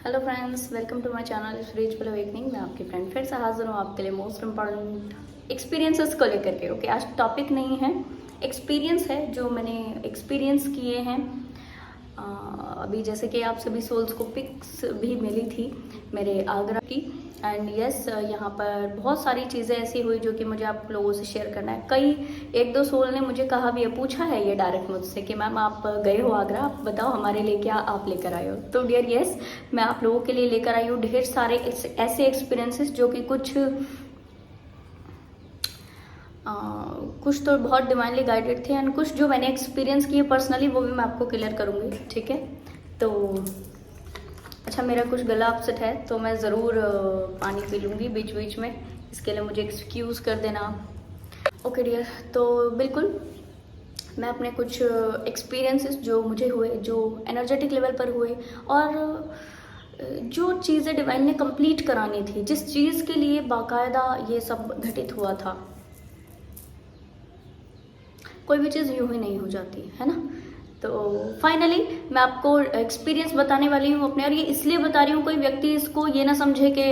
Hello friends, welcome to my channel spiritual awakening. मैं आपकी friend फिर से हाजिर हूँ आपके लिए मोस्ट इम्पॉर्टेंट एक्सपीरियंसेस को लेकर के। ओके, आज टॉपिक नहीं है, एक्सपीरियंस है जो मैंने एक्सपीरियंस किए हैं। अभी जैसे कि आप सभी सोल्स को पिक्स भी मिली थी मेरे आगरा की, एंड यस यहाँ पर बहुत सारी चीज़ें ऐसी हुई जो कि मुझे आप लोगों से शेयर करना है। कई एक दो सोल ने मुझे कहा भी है, पूछा है ये डायरेक्ट मुझसे कि मैम आप गए हो आगरा, आप बताओ हमारे लिए क्या आप लेकर आए हो। तो डियर यस, मैं आप लोगों के लिए लेकर आई हूँ ढेर सारे ऐसे एक्सपीरियंसेस जो कि कुछ तो बहुत डिवाइनली गाइडेड थे, एंड कुछ जो मैंने एक्सपीरियंस किए पर्सनली वो भी मैं आपको क्लियर करूँगी। ठीक है, तो अच्छा, मेरा कुछ गला अपसेट है तो मैं ज़रूर पानी पी लूँगी बीच बीच में, इसके लिए मुझे एक्सक्यूज़ कर देना। ओके डियर, तो बिल्कुल मैं अपने कुछ एक्सपीरियंसेस जो मुझे हुए, जो एनर्जेटिक लेवल पर हुए, और जो चीज़ें डिवाइन ने कंप्लीट करानी थी, जिस चीज़ के लिए बाकायदा ये सब घटित हुआ था। कोई भी चीज़ यूं ही नहीं हो जाती है ना। तो फाइनली मैं आपको एक्सपीरियंस बताने वाली हूँ अपने, और ये इसलिए बता रही हूँ कोई व्यक्ति इसको ये ना समझे कि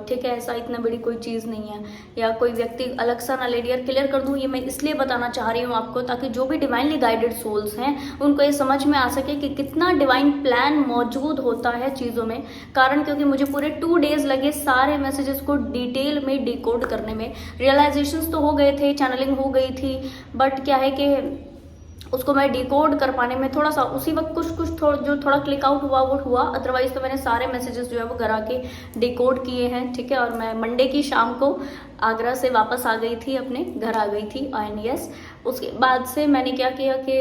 ठीक है ऐसा इतना बड़ी कोई चीज़ नहीं है, या कोई व्यक्ति अलग सा ना ले लिया। क्लियर कर दूँ, ये मैं इसलिए बताना चाह रही हूँ आपको ताकि जो भी डिवाइनली गाइडेड सोल्स हैं उनको ये समझ में आ सके कि कितना डिवाइन प्लान मौजूद होता है चीज़ों में। कारण क्योंकि मुझे पूरे 2 डेज लगे सारे मैसेजेस को डिटेल में डिकोड करने में। रियलाइजेशंस तो हो गए थे, चैनलिंग हो गई थी, बट क्या है कि उसको मैं डिकोड कर पाने में थोड़ा सा उसी वक्त जो थोड़ा क्लिक आउट हुआ वो हुआ। अदरवाइज तो मैंने सारे मैसेजेस जो है वो घर आके डिकोड किए हैं। ठीक है, और मैं मंडे की शाम को आगरा से वापस आ गई थी, अपने घर आ गई थी। एंड यस, उसके बाद से मैंने क्या किया कि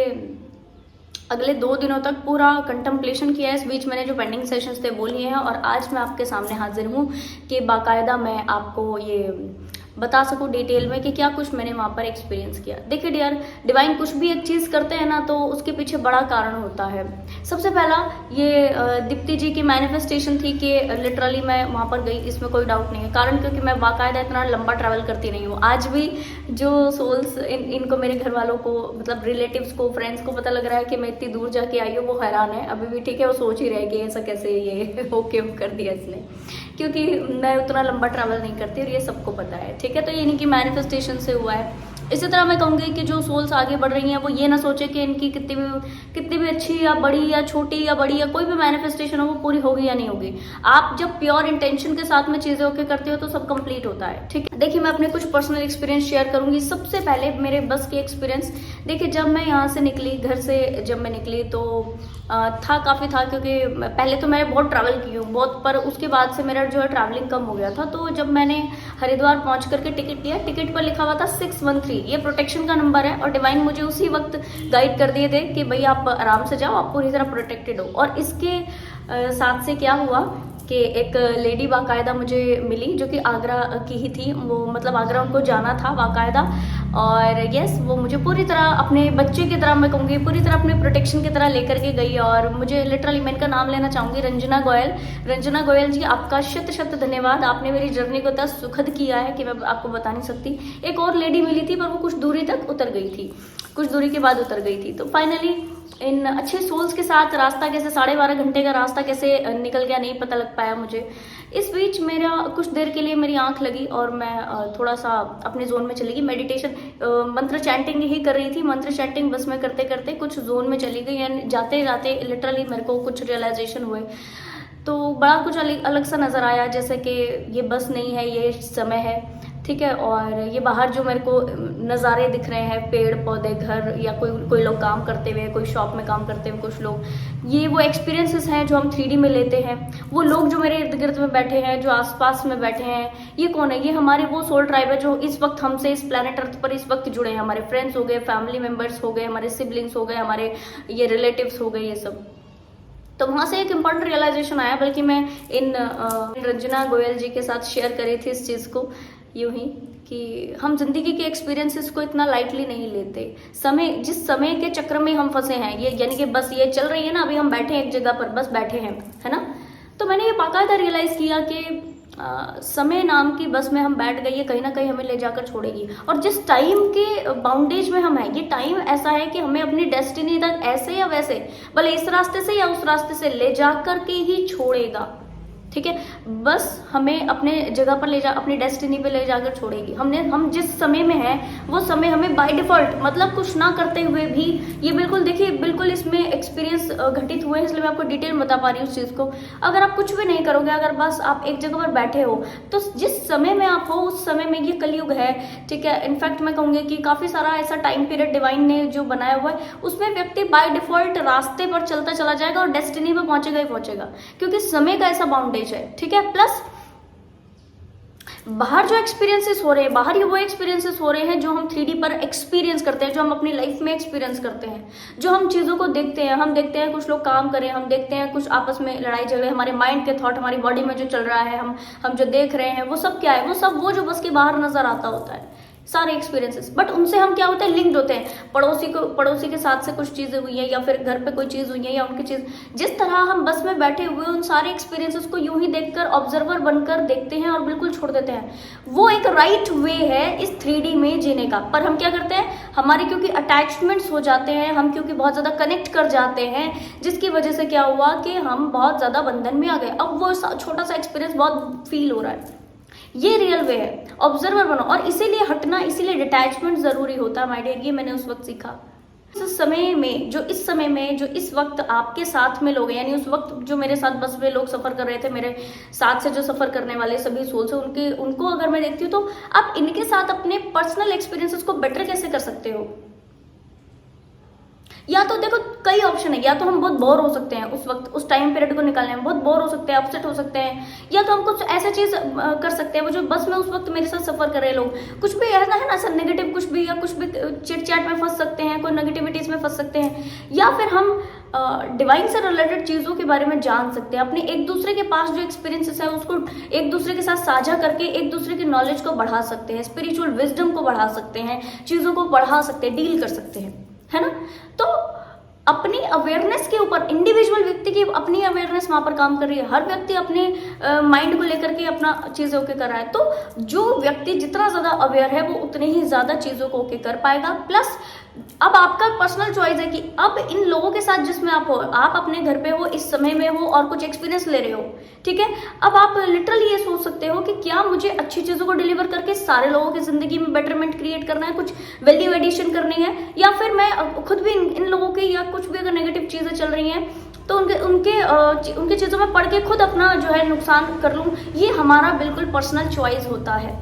अगले 2 दिनों तक पूरा कंटम्पलेशन किया है। इस बीच मैंने जो पेंडिंग सेशंस थे वो लिए हैं, और आज मैं आपके सामने हाजिर हूँ कि बाकायदा मैं आपको ये बता सकूं डिटेल में कि क्या कुछ मैंने वहाँ पर एक्सपीरियंस किया। देखिए डियर, डिवाइन कुछ भी एक चीज़ करते हैं ना तो उसके पीछे बड़ा कारण होता है। सबसे पहला ये दीप्ति जी की मैनिफेस्टेशन थी कि लिटरली मैं वहाँ पर गई, इसमें कोई डाउट नहीं है। कारण क्योंकि मैं बाकायदा इतना लंबा ट्रैवल करती नहीं हूँ। आज भी जो सोल्स इनको मेरे घर वालों को, मतलब रिलेटिव्स को, फ्रेंड्स को पता लग रहा है कि मैं इतनी दूर जाके आई हूँ, वो हैरान है अभी भी। ठीक है, वो सोच ही रहे कि ऐसा कैसे ये ओके कर दिया इसने, क्योंकि मैं उतना लंबा ट्रैवल नहीं करती और ये सबको पता है। ठीक है, तो ये नहीं कि मैनिफेस्टेशन से हुआ है। इसी तरह मैं कहूँगी कि जो सोल्स आगे बढ़ रही हैं वो ये ना सोचे कि इनकी कितनी भी अच्छी या बड़ी या छोटी या बड़ी या कोई भी मैनिफेस्टेशन हो वो पूरी होगी या नहीं होगी। आप जब प्योर इंटेंशन के साथ में चीज़ें होके करते हो तो सब कंप्लीट होता है। ठीक है, देखिए मैं अपने कुछ पर्सनल एक्सपीरियंस शेयर करूंगी। सबसे पहले मेरे बस की एक्सपीरियंस, देखिए जब मैं यहाँ से निकली, घर से जब मैं निकली तो काफ़ी था, क्योंकि पहले तो मैंने बहुत ट्रैवल की हूँ बहुत, पर उसके बाद से मेरा जो है ट्रैवलिंग कम हो गया था। तो जब मैंने हरिद्वार पहुँच करके टिकट लिया, टिकट पर लिखा हुआ था 613, ये प्रोटेक्शन का नंबर है, और डिवाइन मुझे उसी वक्त गाइड कर दिए थे कि भाई आप आराम से जाओ, आप पूरी तरह प्रोटेक्टेड हो। और इसके साथ से क्या हुआ कि एक लेडी बाकायदा मुझे मिली जो कि आगरा की ही थी। वो मतलब आगरा उनको जाना था बाकायदा, और यस वो मुझे पूरी तरह अपने बच्चे की तरह, मैं कहूँगी पूरी तरह अपने प्रोटेक्शन की तरह लेकर के गई। और मुझे लिटरली, मैं इनका नाम लेना चाहूँगी, रंजना गोयल। रंजना गोयल जी, आपका शत शत धन्यवाद। आपने मेरी जर्नी को इतना सुखद किया है कि मैं आपको बता नहीं सकती। एक और लेडी मिली थी पर वो कुछ दूरी तक उतर गई थी, कुछ दूरी के बाद उतर गई थी। तो फाइनली इन अच्छे सोल्स के साथ रास्ता कैसे 12.5 घंटे का रास्ता कैसे निकल गया नहीं पता लग पाया मुझे। इस बीच मेरा कुछ देर के लिए मेरी आंख लगी और मैं थोड़ा सा अपने जोन में चली गई। मेडिटेशन, मंत्र चैंटिंग ही कर रही थी। मंत्र चैंटिंग बस में करते करते कुछ जोन में चली गई, यानी जाते जाते लिटरली मेरे को कुछ रियलाइजेशन हुए। तो बड़ा कुछ अलग सा नज़र आया, जैसे कि ये बस नहीं है, ये समय है। ठीक है, और ये बाहर जो मेरे को नज़ारे दिख रहे हैं, पेड़ पौधे, घर, या कोई लोग काम करते हुए, कोई शॉप में काम करते हुए, कुछ लोग, ये वो एक्सपीरियंसेस हैं जो हम 3D में लेते हैं। वो लोग जो मेरे इर्द गिर्द में बैठे हैं, जो आसपास में बैठे हैं, ये कौन है? ये हमारे वो सोल ट्राइब है जो इस वक्त हमसे इस प्लेनेट अर्थ पर इस वक्त जुड़े हैं। हमारे फ्रेंड्स हो गए, फैमिली मेम्बर्स हो गए, हमारे सिबलिंग्स हो गए, हमारे ये रिलेटिव्स हो गए, ये सब। तो वहाँ से एक इम्पॉर्टेंट रियलाइजेशन आया, बल्कि मैं इन रंजना गोयल जी के साथ शेयर करी थी इस चीज़ को, यूं ही कि हम जिंदगी के एक्सपीरियंसेस को इतना लाइटली नहीं लेते। जिस समय के चक्र में हम फंसे हैं, ये यानी कि बस ये चल रही है ना, अभी हम बैठे हैं एक जगह पर, बस बैठे हैं, है ना। तो मैंने ये बाकायदा रियलाइज़ किया कि समय नाम की बस में हम बैठ गए, ये कहीं ना कहीं हमें ले जाकर छोड़ेगी। और जिस टाइम के बाउंडेज में हम हैं, ये टाइम ऐसा है कि हमें अपनी डेस्टिनी तक ऐसे या वैसे, भले इस रास्ते से या उस रास्ते से, ले जाकर के ही छोड़ेगा। ठीक है। बस हमें अपने जगह पर अपनी डेस्टिनी पे ले जाकर छोड़ेगी। हम जिस समय में है वो समय हमें बाय डिफॉल्ट, मतलब कुछ ना करते हुए भी, ये बिल्कुल देखिए, बिल्कुल इसमें एक्सपीरियंस घटित हुए हैं, इसलिए मैं आपको डिटेल में बता पा रही हूँ उस चीज़ को। अगर आप कुछ भी नहीं करोगे, अगर बस आप एक जगह पर बैठे हो, तो जिस समय में आप हो उस समय में, ये कलयुग है, ठीक है। इनफैक्ट मैं कहूँगी कि काफ़ी सारा ऐसा टाइम पीरियड डिवाइन ने जो बनाया हुआ है, उसमें व्यक्ति बाय डिफॉल्ट रास्ते पर चलता चला जाएगा और डेस्टिनी पर पहुंचेगा ही पहुंचेगा, क्योंकि समय का ऐसा बाउंडेज है, ठीक है। प्लस बाहर जो एक्सपीरियंसेस हो रहे हैं, बाहर ये वो एक्सपीरियंसेस हो रहे हैं जो हम 3D पर एक्सपीरियंस करते हैं, जो हम अपनी लाइफ में एक्सपीरियंस करते हैं, जो हम चीज़ों को देखते हैं। हम देखते हैं कुछ लोग काम करें, हम देखते हैं कुछ आपस में लड़ाई झगड़े, हमारे माइंड के थॉट, हमारी बॉडी में जो चल रहा है, हम जो देख रहे हैं, वो सब क्या है, वो सब वो जो बस के बाहर नजर आता होता है, सारे एक्सपीरियंसेस। बट उनसे हम क्या होते हैं, लिंक्ड होते हैं। पड़ोसी के साथ से कुछ चीज़ें हुई हैं, या फिर घर पे कोई चीज़ हुई है, या उनकी चीज़, जिस तरह हम बस में बैठे हुए उन सारे एक्सपीरियंसेस को यूं ही देखकर, ऑब्जर्वर बनकर देखते हैं और बिल्कुल छोड़ देते हैं। वो एक राइट वे है इस 3D में जीने का। पर हम क्या करते हैं, हमारे क्योंकि अटैचमेंट्स हो जाते हैं, हम क्योंकि बहुत ज़्यादा कनेक्ट कर जाते हैं, जिसकी वजह से क्या हुआ कि हम बहुत ज़्यादा बंधन में आ गए। अब वो छोटा सा एक्सपीरियंस बहुत फील हो रहा है। ये रियल वे है, ऑब्जर्वर बनो। और इसीलिए हटना, इसीलिए डिटैचमेंट जरूरी होता है माय डियर। ये मैंने उस वक्त सीखा। इस समय में जो इस वक्त आपके साथ में लोग हैं, यानी उस वक्त जो मेरे साथ बस में लोग सफर कर रहे थे, मेरे साथ से जो सफर करने वाले सभी सोल्स हैं, उनको अगर मैं देखती हूँ, तो आप इनके साथ अपने पर्सनल एक्सपीरियंसेस को बेटर कैसे कर सकते हो। या तो देखो, कई ऑप्शन है। या तो हम बहुत बोर हो सकते हैं उस वक्त, उस टाइम पीरियड को निकालने में बहुत बोर हो सकते हैं, अपसेट हो सकते हैं। या तो हम कुछ ऐसा चीज कर सकते हैं, वो जो बस में उस वक्त मेरे साथ सफर कर रहे लोग, कुछ भी ऐसा है ना सर, नेगेटिव कुछ भी, या कुछ भी चिट चैट में फंस सकते हैं, कोई नेगेटिविटीज में फंस सकते हैं। या फिर हम डिवाइन से रिलेटेड चीज़ों के बारे में जान सकते हैं, अपने एक दूसरे के पास जो एक्सपीरियंसेस है उसको एक दूसरे के साथ साझा करके एक दूसरे की नॉलेज को बढ़ा सकते हैं, स्पिरिचुअल विजडम को बढ़ा सकते हैं, चीज़ों को बढ़ा सकते हैं, डील कर सकते हैं, है ना। तो अपनी अवेयरनेस के ऊपर, इंडिविजुअल व्यक्ति की अपनी अवेयरनेस वहां पर काम कर रही है। हर व्यक्ति अपने माइंड को लेकर के अपना चीज़ों के कर रहा है। तो जो व्यक्ति जितना ज़्यादा अवेयर है वो उतने ही ज़्यादा चीज़ों को ओके कर पाएगा। प्लस अब आपका पर्सनल चॉइस है कि अब इन लोगों के साथ जिसमें आप हो, आप अपने घर पे हो, इस समय में हो और कुछ एक्सपीरियंस ले रहे हो, ठीक है। अब आप लिटरली ये सोच सकते हो कि क्या मुझे अच्छी चीज़ों को डिलीवर करके सारे लोगों की जिंदगी में बेटरमेंट क्रिएट करना है, कुछ वैल्यू एडिशन करनी है, या फिर मैं खुद भी इन लोगों की, या कुछ भी अगर नेगेटिव चीज़ें चल रही हैं तो उनके चीज़ों में पढ़ के खुद अपना जो है नुकसान कर लूँ। ये हमारा बिल्कुल पर्सनल चॉइस होता है।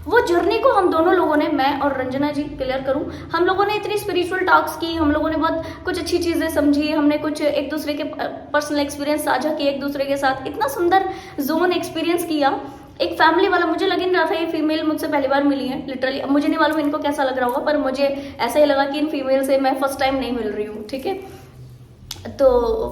वो जर्नी को हम दोनों लोगों ने, मैं और रंजना जी क्लियर करूं, हम लोगों ने इतनी स्पिरिचुअल टॉक्स की, हम लोगों ने बहुत कुछ अच्छी चीज़ें समझी, हमने कुछ एक दूसरे के पर्सनल एक्सपीरियंस साझा किए एक दूसरे के साथ, इतना सुंदर जोन एक्सपीरियंस किया, एक फैमिली वाला। मुझे लग नहीं रहा था ये फीमेल मुझसे पहली बार मिली है, लिटरली। अब मुझे नहीं मालूम इनको कैसा लग रहा होगा, पर मुझे ऐसा ही लगा कि इन फीमेल से मैं फर्स्ट टाइम नहीं मिल रही हूँ, ठीक है। तो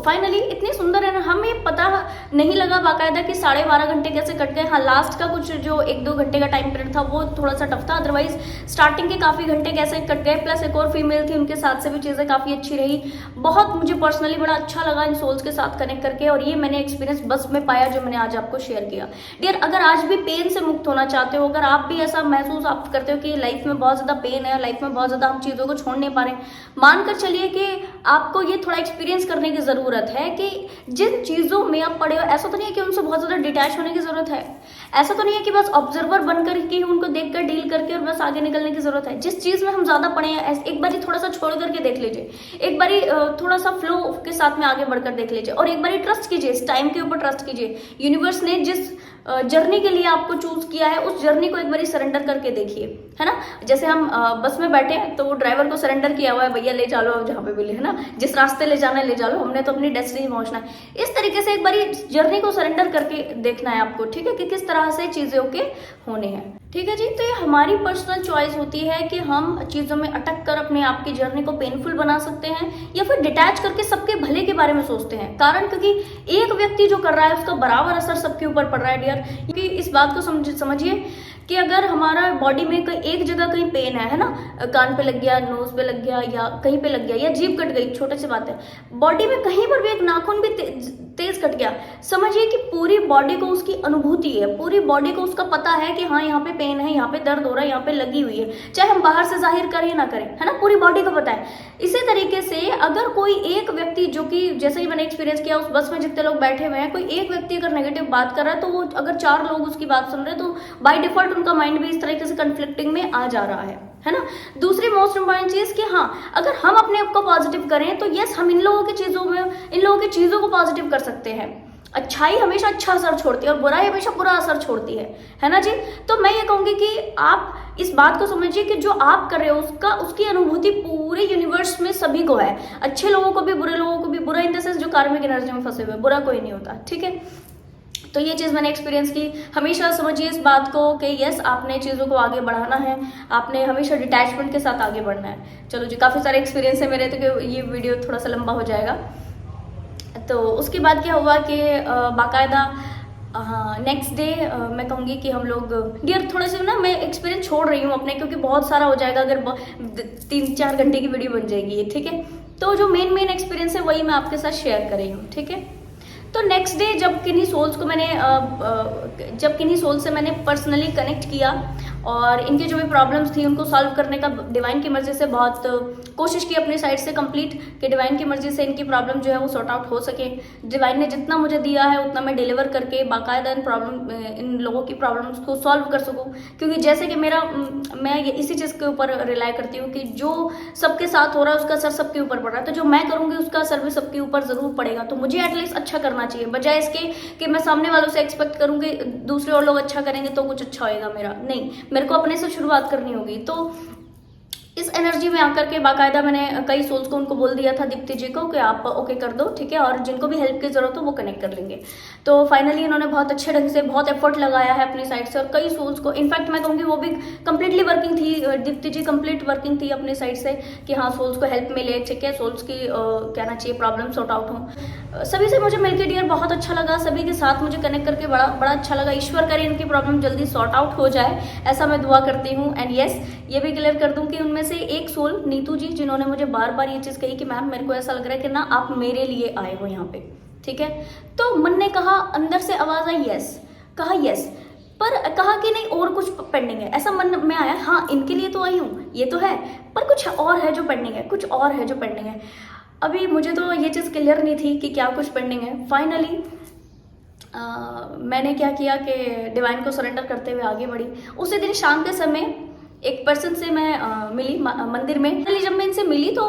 फाइनली इतनी सुंदर है ना, हमें पता नहीं लगा बाकायदा कि 12.5 घंटे कैसे कट गए। हाँ, लास्ट का कुछ जो 1-2 घंटे का टाइम पीरियड था वो थोड़ा सा टफ था, अदरवाइज स्टार्टिंग के काफ़ी घंटे कैसे कट गए। प्लस एक और फीमेल थी, उनके साथ से भी चीज़ें काफ़ी अच्छी रही। बहुत मुझे पर्सनली बड़ा अच्छा लगा इन सोल्स के साथ कनेक्ट करके, और ये मैंने एक्सपीरियंस बस में पाया जो मैंने आज आपको शेयर किया। डियर, अगर आज भी पेन से मुक्त होना चाहते हो, अगर आप भी ऐसा महसूस आप करते हो कि लाइफ में बहुत ज़्यादा पेन है, लाइफ में बहुत ज़्यादा हम चीज़ों को छोड़ नहीं पा रहे, मानकर चलिए कि आपको ये थोड़ा एक्सपीरियंस करने की ज़रूरत है कि जिन चीजों में आप पढ़े हो, ऐसा तो नहीं है कि उनसे बहुत ज्यादा डिटैच होने की जरूरत है, ऐसा तो नहीं है कि बस ऑब्जर्वर बनकर के उनको देखकर डील करके और बस आगे निकलने की जरूरत है। जिस चीज में हम ज्यादा पढ़े हैं, एक बारी थोड़ा सा छोड़ करके देख लीजिए, एक बारी थोड़ा सा फ्लो के साथ में आगे बढ़कर देख लीजिए, और एक बारी ट्रस्ट कीजिए, इस टाइम के ऊपर ट्रस्ट कीजिए। यूनिवर्स ने जिस जर्नी के लिए आपको चूज किया है उस जर्नी को एक बारी सरेंडर करके देखिए, है ना। जैसे हम बस में बैठे हैं तो वो ड्राइवर को सरेंडर किया हुआ है, भैया ले चलो अब जहाँ पे मिले, है ना, जिस रास्ते ले जाना है ले चलो, हमने तो अपनी डेस्टिनी पहुंचना है। इस तरीके से एक बारी जर्नी को सरेंडर करके देखना है आपको, ठीक है, कि किस तरह से चीजें के होने हैं, ठीक है जी। तो ये हमारी पर्सनल चॉइस होती है कि हम चीजों में अटक कर अपने आप की जर्नी को पेनफुल बना सकते हैं, या फिर डिटैच करके सबके भले के बारे में सोचते हैं। कारण क्योंकि एक व्यक्ति जो कर रहा है उसका बराबर असर सबके ऊपर पड़ रहा है डियर। क्योंकि इस बात को समझिए कि अगर हमारा बॉडी में कोई एक जगह कहीं पेन है ना, कान पे लग गया, नोज पे लग गया, या कहीं पे लग गया, या जीभ कट गई, छोटी सी बात है, बॉडी में कहीं पर भी एक नाखून भी तेज कट गया, समझिए कि पूरी बॉडी को उसकी अनुभूति है, पूरी बॉडी को उसका पता है कि हाँ यहाँ पे पेन है, यहाँ पे दर्द हो रहा है, यहाँ पे लगी हुई है, चाहे हम बाहर से जाहिर करें ना करें, है ना, पूरी बॉडी को पता है। इसी तरीके से अगर कोई एक व्यक्ति, जो कि जैसे ही मैंने एक्सपीरियंस किया, उस बस में जितने लोग बैठे हुए हैं, कोई एक व्यक्ति अगर नेगेटिव बात कर रहा है, तो वो अगर 4 लोग उसकी बात सुन रहे हैं, तो बाय डिफॉल्ट उनका माइंड भी इस तरीके से कंफ्लिक्टिंग में आ जा रहा है ना। दूसरी मोस्ट इंपॉर्टेंट चीज कि हाँ, अगर हम अपने आप को पॉजिटिव करें तो यस, हम इन लोगों की चीजों को पॉजिटिव कर सकते हैं। अच्छाई हमेशा अच्छा असर छोड़ती है और बुराई हमेशा बुरा असर छोड़ती है ना जी। तो मैं ये कहूंगी कि आप इस बात को समझिए कि जो आप कर रहे हो उसकी अनुभूति पूरे यूनिवर्स में सभी को है, अच्छे लोगों को भी, बुरे लोगों को भी। बुरा इन द सेंस जो कार्मिक एनर्जी में फंसे हुए, बुरा कोई नहीं होता, ठीक है। तो ये चीज़ मैंने एक्सपीरियंस की। हमेशा समझिए इस बात को कि यस, आपने चीज़ों को आगे बढ़ाना है, आपने हमेशा डिटैचमेंट के साथ आगे बढ़ना है। चलो जी, काफ़ी सारे एक्सपीरियंस है मेरे, तो ये वीडियो थोड़ा सा लंबा हो जाएगा। तो उसके बाद क्या हुआ कि बाकायदा नेक्स्ट डे मैं कहूँगी कि हम लोग डियर थोड़े से ना, मैं एक्सपीरियंस छोड़ रही हूँ अपने, क्योंकि बहुत सारा हो जाएगा अगर 3-4 घंटे की वीडियो बन जाएगी ये, ठीक है। तो जो मेन एक्सपीरियंस है वही मैं आपके साथ शेयर कर रही हूँ, ठीक है। तो नेक्स्ट डे जब किन्हीं सोल्स से मैंने पर्सनली कनेक्ट किया और इनके जो भी प्रॉब्लम्स थी उनको सॉल्व करने का डिवाइन की मर्जी से बहुत कोशिश की अपनी साइड से कंप्लीट, कि डिवाइन की मर्जी से इनकी प्रॉब्लम जो है वो सॉर्ट आउट हो सके। डिवाइन ने जितना मुझे दिया है उतना मैं डिलीवर करके बाकायदा इन लोगों की प्रॉब्लम्स को सॉल्व कर सकूं, क्योंकि जैसे कि मैं इसी चीज़ के ऊपर रिलाई करती हूँ कि जो सबके साथ हो रहा है उसका असर सबके ऊपर पड़ रहा है, तो जो मैं करूँगी उसका असर भी सबके ऊपर ज़रूर पड़ेगा। तो मुझे एटलीस्ट अच्छा करना चाहिए, बजाय इसके कि मैं सामने वालों से एक्सपेक्ट करूँ कि दूसरे और लोग अच्छा करेंगे तो कुछ अच्छा होएगा मेरा। नहीं, मेरे को अपने से शुरुआत करनी होगी। तो इस एनर्जी में आकर के बाकायदा मैंने कई सोल्स को उनको बोल दिया था, दीप्ति जी को, कि आप ओके कर दो, ठीक है, और जिनको भी हेल्प की जरूरत हो वो कनेक्ट कर लेंगे। तो फाइनली इन्होंने बहुत अच्छे ढंग से बहुत एफर्ट लगाया है अपनी साइड से, और कई सोल्स को, इनफैक्ट मैं कहूँगी वो भी कंप्लीटली वर्किंग थी, दीप्ति जी कंप्लीट वर्किंग थी अपनी साइड से कि हाँ सोल्स को हेल्प मिले, ठीक है, सोल्स की कहना चाहिए प्रॉब्लम सॉर्ट आउट हो। सभी से मुझे मिलकर डियर बहुत अच्छा लगा, सभी के साथ मुझे कनेक्ट करके बड़ा अच्छा लगा। ईश्वर करे इनकी प्रॉब्लम जल्दी सॉर्ट आउट हो जाए, ऐसा मैं दुआ करती हूँ। एंड यस, ये भी क्लियर कर दूं कि उनमें से एक सोल नीतू जी, जिन्होंने मुझे बार बार ये चीज़ कही कि मैम मेरे को ऐसा लग रहा है कि ना आप मेरे लिए आए हो यहाँ पे, ठीक है। तो मन ने कहा, अंदर से आवाज़ आई यस, कहा यस, पर कहा कि नहीं और कुछ पेंडिंग है, ऐसा मन में आया। हाँ, इनके लिए तो आई हूँ, ये तो है, पर कुछ और है जो पेंडिंग है, कुछ और है जो पेंडिंग है। अभी मुझे तो ये चीज़ क्लियर नहीं थी कि क्या कुछ पेंडिंग है। फाइनली मैंने क्या किया कि डिवाइन को सरेंडर करते हुए आगे बढ़ी। उसी दिन शाम के समय एक पर्सन से मैं मिली मंदिर में। जब मैं इनसे मिली तो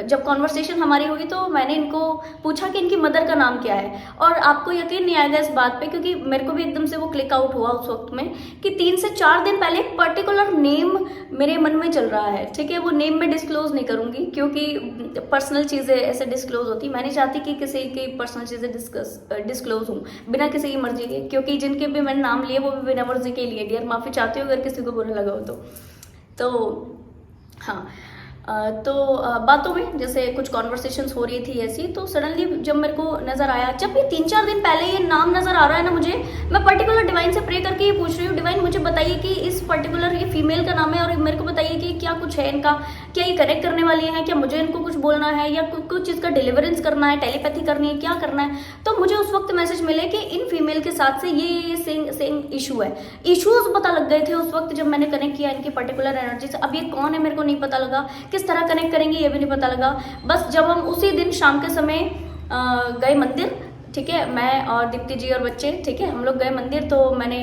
जब कॉन्वर्सेशन हमारी हुई तो मैंने इनको पूछा कि इनकी मदर का नाम क्या है। और आपको यकीन नहीं आएगा इस बात पे, क्योंकि मेरे को भी एकदम से वो क्लिक आउट हुआ उस वक्त में कि 3 से 4 दिन पहले एक पर्टिकुलर नेम मेरे मन में चल रहा है, ठीक है। वो नेम मैं डिस्क्लोज नहीं करूंगी क्योंकि पर्सनल चीज़ें ऐसे डिस्क्लोज होती, मैं नहीं चाहती कि किसी की पर्सनल चीज़ें डिस्क्लोज हूँ बिना किसी की मर्जी के, क्योंकि जिनके भी मैंने नाम लिए वो भी बिना मर्जी के लिए। डियर माफ़ी चाहती हूँ अगर किसी को बुरा लगा हो तो हाँ। तो बातों में जैसे कुछ कॉन्वर्सेशंस हो रही थी ऐसी, तो सडनली जब मेरे को नज़र आया, जब ये 3-4 दिन पहले ये नाम नज़र आ रहा है ना मुझे, मैं पर्टिकुलर डिवाइन से प्रे करके ये पूछ रही हूँ, डिवाइन मुझे बताइए कि इस पर्टिकुलर ये फीमेल का नाम है और मेरे को बताइए कि क्या कुछ है इनका, क्या ये कनेक्ट करने वाली है, क्या मुझे इनको कुछ बोलना है या कुछ चीज़ का डिलीवरेंस करना है, टेलीपैथी करनी है, क्या करना है। तो मुझे उस वक्त मैसेज मिले कि इन फीमेल के साथ से ये सेम इशू है। इशूज़ पता लग गए थे उस वक्त जब मैंने कनेक्ट किया इनकी पर्टिकुलर एनर्जी से। अब ये कौन है मेरे को नहीं पता लगा, किस तरह कनेक्ट करेंगे ये भी नहीं पता लगा। बस जब हम उसी दिन शाम के समय गए मंदिर, ठीक है, मैं और दीप्ति जी और बच्चे, ठीक है, हम लोग गए मंदिर। तो मैंने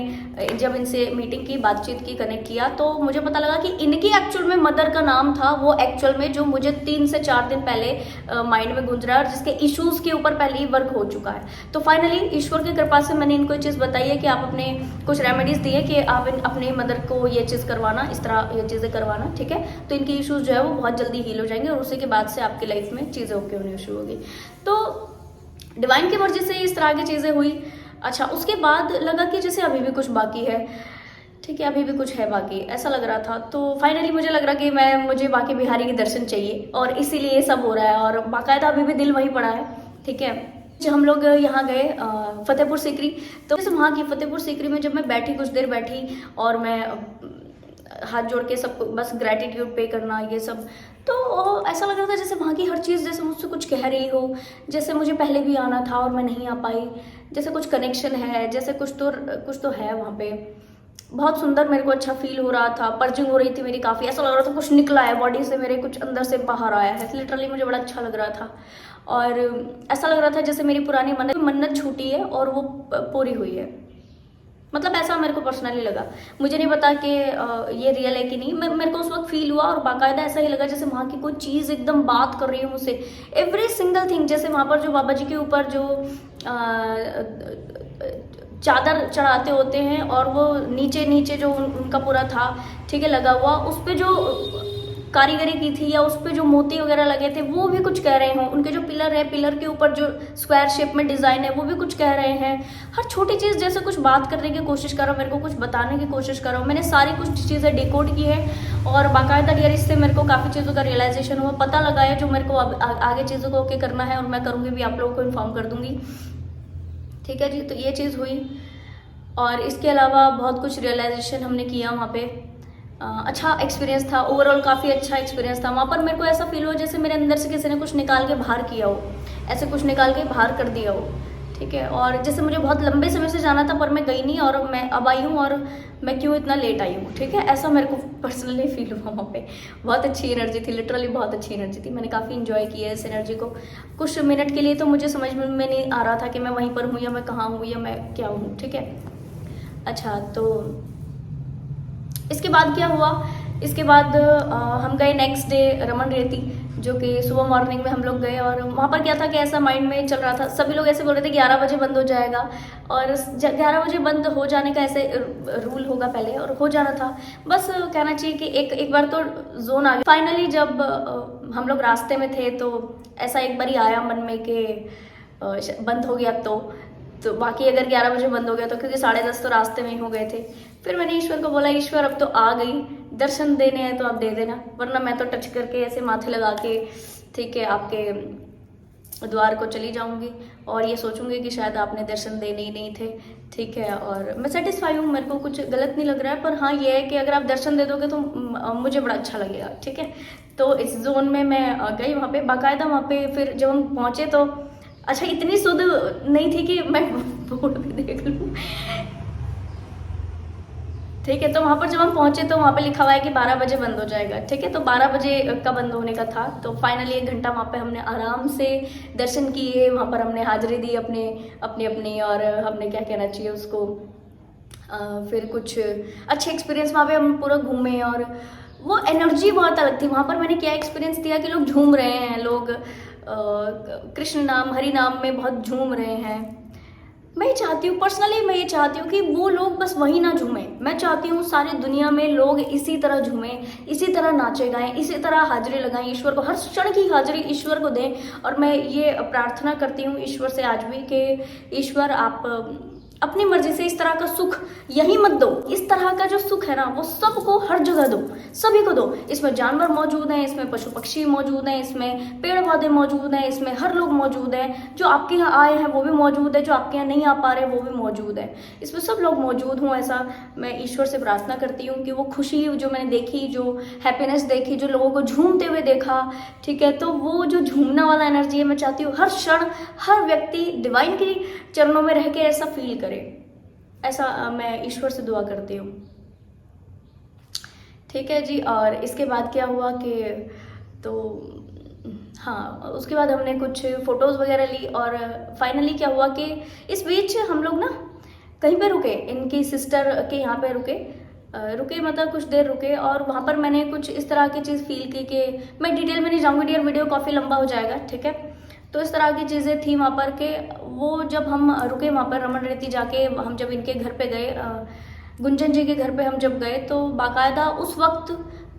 जब इनसे मीटिंग की, बातचीत की, कनेक्ट किया, तो मुझे पता लगा कि इनकी एक्चुअल में मदर का नाम था वो एक्चुअल में जो मुझे 3 से 4 दिन पहले माइंड में गूंज रहा है और जिसके इश्यूज के ऊपर पहले ही वर्क हो चुका है। तो फाइनली ईश्वर की कृपा से मैंने इनको ये चीज़ बताई है कि आप अपने कुछ रेमेडीज दिए कि आप अपने मदर को ये चीज़ करवाना, इस तरह ये चीज़ें करवाना, ठीक है। तो इनके इश्यूज जो है वो बहुत जल्दी हील हो जाएंगे और उसी के बाद से आपकी लाइफ में चीज़ें ओके होनी शुरू होगी। तो डिवाइन की मर्जी से इस तरह की चीज़ें हुई। अच्छा, उसके बाद लगा कि जैसे अभी भी कुछ बाकी है, ठीक है, अभी भी कुछ है बाकी, ऐसा लग रहा था। तो फाइनली मुझे लग रहा कि मुझे बाकी बिहारी के दर्शन चाहिए और इसीलिए ये सब हो रहा है और बाकायदा अभी भी दिल वहीं पड़ा है, ठीक है। जब हम लोग यहाँ गए फतेहपुर सीकरी, तो जैसे वहाँ की फतेहपुर सीकरी में जब मैं बैठी, कुछ देर बैठी और मैं हाथ जोड़ के सबको बस ग्रैटिट्यूड पे करना ये सब, तो ऐसा लग रहा था जैसे वहाँ की हर चीज़ जैसे मुझसे कुछ कह रही हो, जैसे मुझे पहले भी आना था और मैं नहीं आ पाई, जैसे कुछ कनेक्शन है, जैसे कुछ तो है वहाँ पे। बहुत सुंदर मेरे को अच्छा फील हो रहा था, पर्जिंग हो रही थी मेरी काफ़ी, ऐसा लग रहा था कुछ निकला है बॉडी से मेरे, कुछ अंदर से बाहर आया है, लिटरली मुझे बड़ा अच्छा लग रहा था। और ऐसा लग रहा था जैसे मेरी पुरानी मन्नत छूटी है और वो पूरी हुई है, मतलब ऐसा मेरे को पर्सनली लगा। मुझे नहीं पता कि ये रियल है कि नहीं, मेरे को उस वक्त फील हुआ और बाकायदा ऐसा ही लगा जैसे वहाँ की कोई चीज़ एकदम बात कर रही है मुझसे, एवरी सिंगल थिंग। जैसे वहाँ पर जो बाबा जी के ऊपर जो चादर चढ़ाते होते हैं और वो नीचे नीचे जो उनका पूरा था, ठीक है, लगा हुआ, उस पर जो कारीगरी की थी या उस पर जो मोती वगैरह लगे थे वो भी कुछ कह रहे हों। उनके जो पिलर है, पिलर के ऊपर जो स्क्वायर शेप में डिज़ाइन है वो भी कुछ कह रहे हैं। हर छोटी चीज़ जैसे कुछ बात करने की कोशिश करो, मेरे को कुछ बताने की कोशिश करो। मैंने सारी कुछ चीज़ें डिकोड की है और बाकायदा डियर इससे मेरे को काफ़ी चीज़ों का रियलाइजेशन हुआ, पता लगा है जो मेरे को आगे चीज़ों को ओके करना है और मैं करूँगी भी, आप लोगों को इन्फॉर्म कर दूँगी, ठीक है जी। तो ये चीज़ हुई और इसके अलावा बहुत कुछ रियलाइजेशन हमने किया वहाँ पे। अच्छा एक्सपीरियंस था, ओवरऑल काफ़ी अच्छा एक्सपीरियंस था। वहाँ पर मेरे को ऐसा फील हुआ जैसे मेरे अंदर से किसी ने कुछ निकाल के बाहर किया हो, ऐसे कुछ निकाल के बाहर कर दिया हो, ठीक है। और जैसे मुझे बहुत लंबे समय से जाना था पर मैं गई नहीं और मैं अब आई हूँ और मैं क्यों इतना लेट आई हूँ, ठीक है, ऐसा मेरे को पर्सनली फील हुआ वहाँ पे। बहुत अच्छी एनर्जी थी, लिटरली बहुत अच्छी एनर्जी थी। मैंने काफ़ी इन्जॉय किया इस एनर्जी को। कुछ मिनट के लिए तो मुझे समझ में नहीं आ रहा था कि मैं वहीं पर हूँ या मैं कहाँ हूँ या मैं क्या हूँ, ठीक है। अच्छा, तो इसके बाद क्या हुआ, इसके बाद हम गए नेक्स्ट डे रमन रेती, जो कि सुबह मॉर्निंग में हम लोग गए। और वहाँ पर क्या था कि ऐसा माइंड में चल रहा था, सभी लोग ऐसे बोल रहे थे 11 बजे बंद हो जाएगा और 11 बजे बंद हो जाने का ऐसे रूल होगा पहले, और हो जाना था। बस कहना चाहिए कि एक बार तो जोन आ गया। फाइनली जब हम लोग रास्ते में थे तो ऐसा एक बार ही आया मन में कि बंद हो गया तो बाकी अगर 11 बजे बंद हो गया तो, क्योंकि 10:30 तो रास्ते में ही हो गए थे। फिर मैंने ईश्वर को बोला, ईश्वर अब तो आ गई, दर्शन देने हैं तो आप दे देना, वरना मैं तो टच करके ऐसे माथे लगा के, ठीक है, आपके द्वार को चली जाऊंगी और ये सोचूंगी कि शायद आपने दर्शन देने ही नहीं थे, ठीक है। और मैं सेटिस्फाई हूँ, मेरे को कुछ गलत नहीं लग रहा है, पर हाँ ये है कि अगर आप दर्शन दे दोगे तो मुझे बड़ा अच्छा लगेगा, ठीक है। तो इस जोन में मैं गई वहाँ पे, बाकायदा वहाँ पे फिर जब हम पहुँचे तो अच्छा इतनी सुध नहीं थी कि मैं बोर्ड भी देख लूँ, ठीक है। तो वहाँ पर जब हम पहुँचे तो वहाँ पे लिखा हुआ है कि 12 बजे बंद हो जाएगा, ठीक है। तो 12 बजे का बंद होने का था, तो फाइनली 1 घंटा वहाँ पे हमने आराम से दर्शन किए। वहाँ पर हमने हाजिरी दी अपनी और हमने क्या कहना चाहिए उसको, फिर कुछ अच्छे एक्सपीरियंस वहाँ पे हम पूरा घूमे और वो एनर्जी बहुत अलग थी। वहाँ पर मैंने क्या एक्सपीरियंस किया कि लोग झूम रहे हैं, लोग कृष्ण नाम हरि नाम में बहुत झूम रहे हैं। मैं चाहती हूँ पर्सनली, मैं ये चाहती हूँ कि वो लोग बस वही ना झूमें, मैं चाहती हूँ सारी दुनिया में लोग इसी तरह झूमें, इसी तरह नाचे गाएं, इसी तरह हाजिरी लगाएं, ईश्वर को हर क्षण की हाजिरी ईश्वर को दें। और मैं ये प्रार्थना करती हूँ ईश्वर से आज भी कि ईश्वर आप अपनी मर्जी से इस तरह का सुख यही मत दो, इस तरह का जो सुख है ना वो सबको हर जगह दो, सभी को दो। इसमें जानवर मौजूद हैं, इसमें पशु पक्षी मौजूद हैं, इसमें पेड़ पौधे मौजूद हैं, इसमें हर लोग मौजूद हैं, जो आपके यहाँ आए हैं वो भी मौजूद है, जो आपके यहाँ नहीं आ पा रहे वो भी मौजूद है, इसमें सब लोग मौजूद हों। ऐसा मैं ईश्वर से प्रार्थना करती हूँ कि वो खुशी जो मैंने देखी, जो हैप्पीनेस देखी, जो लोगों को झूमते हुए देखा, ठीक है, तो वो जो झूमने वाला एनर्जी है मैं चाहती हूँ हर क्षण हर व्यक्ति डिवाइन की चरणों में रह के ऐसा फील करे, ऐसा मैं ईश्वर से दुआ करती हूँ, ठीक है जी। और इसके बाद क्या हुआ कि तो हाँ, उसके बाद हमने कुछ फ़ोटोज़ वगैरह ली और फाइनली क्या हुआ कि इस बीच हम लोग ना कहीं पे रुके, इनकी सिस्टर के यहाँ पे रुके मतलब कुछ देर रुके। और वहाँ पर मैंने कुछ इस तरह की चीज़ फील की कि मैं डिटेल में नहीं जाऊँगी डियर, वीडियो काफ़ी लंबा हो जाएगा, ठीक है। तो इस तरह की चीज़ें थी वहाँ पर के वो जब हम रुके वहाँ पर रमन रेती जाके, हम जब इनके घर पे गए, गुंजन जी के घर पे हम जब गए तो बाकायदा उस वक्त